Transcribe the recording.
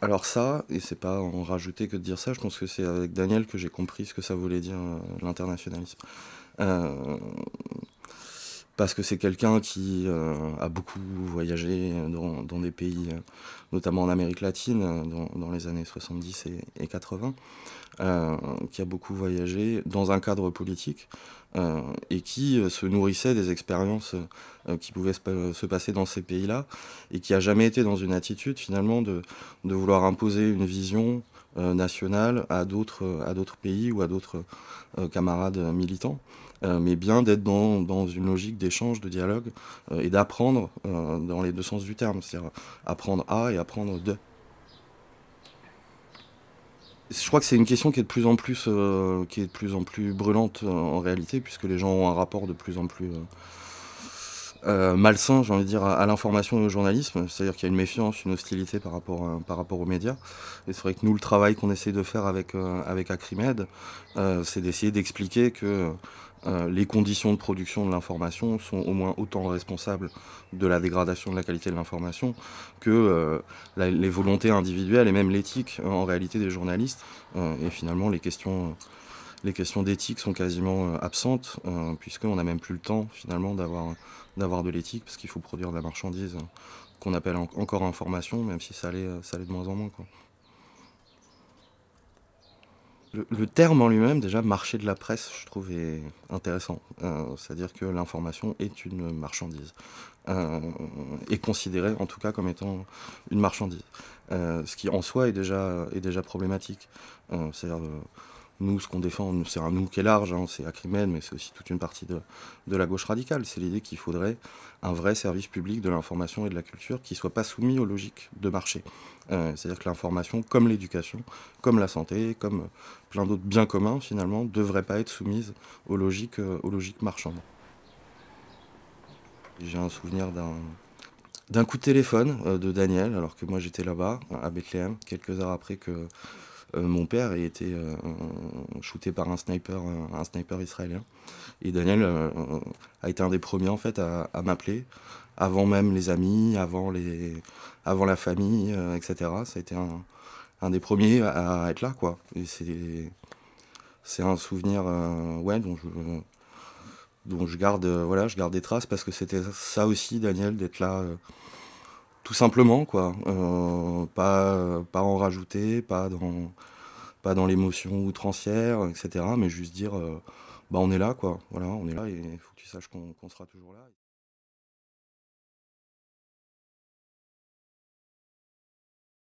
Alors ça, et c'est pas en rajouter que de dire ça, je pense que c'est avec Daniel que j'ai compris ce que ça voulait dire, l'internationalisme. Heu, Parce que c'est quelqu'un qui, a beaucoup voyagé dans des pays, notamment en Amérique latine, dans les années 70 et 80, heu, qui a beaucoup voyagé dans un cadre politique, et qui, se nourrissait des expériences, qui pouvaient se passer dans ces pays-là, et qui a jamais été dans une attitude finalement de vouloir imposer une vision, nationale à d'autres pays ou à d'autres, camarades, militants, mais bien d'être dans une logique d'échange, de dialogue, et d'apprendre, dans les 2 sens du terme, c'est-à-dire apprendre à et apprendre de. Je crois que c'est une question qui est de plus en plus brûlante, en réalité, puisque les gens ont un rapport de plus en plus, malsain, j'ai envie de dire, à l'information et au journalisme. C'est-à-dire qu'il y a une méfiance, une hostilité par rapport aux médias, et c'est vrai que nous, le travail qu'on essaie de faire avec Acrimed, c'est d'essayer d'expliquer que, les conditions de production de l'information sont au moins autant responsables de la dégradation de la qualité de l'information que, les volontés individuelles et même l'éthique, en réalité, des journalistes. Et finalement, les questions d'éthique sont quasiment, absentes, puisqu'on n'a même plus le temps finalement d'avoir de l'éthique, parce qu'il faut produire de la marchandise, qu'on appelle encore information, même si ça l'est de moins en moins, quoi. Le terme en lui-même, déjà, marché de la presse, je trouve, est intéressant. C'est-à-dire que l'information est une marchandise, euh, est considérée en tout cas comme étant une marchandise. Ce qui en soi est déjà problématique. C'est-à-dire, nous, ce qu'on défend, c'est un nous qui est large, hein, c'est Acrimed, mais c'est aussi toute une partie de la gauche radicale. C'est l'idée qu'il faudrait un vrai service public de l'information et de la culture qui ne soit pas soumis aux logiques de marché. C'est-à-dire que l'information, comme l'éducation, comme la santé, comme plein d'autres biens communs, finalement, ne devraient pas être soumises aux logiques marchandes. J'ai un souvenir d'un coup de téléphone, de Daniel, alors que moi j'étais là-bas, à Bethléem, quelques heures après que, mon père ait été, shooté par un sniper israélien. Et Daniel, a été un des premiers en fait à m'appeler, avant même les amis, avant la famille, etc. Ça a été un des premiers à être là, quoi. Et c'est un souvenir, ouais, dont je garde, voilà, je garde des traces, parce que c'était ça aussi, Daniel, d'être là, tout simplement, quoi. Pas en rajouter, pas dans l'émotion outrancière, etc. Mais juste dire, bah on est là, quoi. Voilà, on est là, et il faut que tu saches qu'on sera toujours là.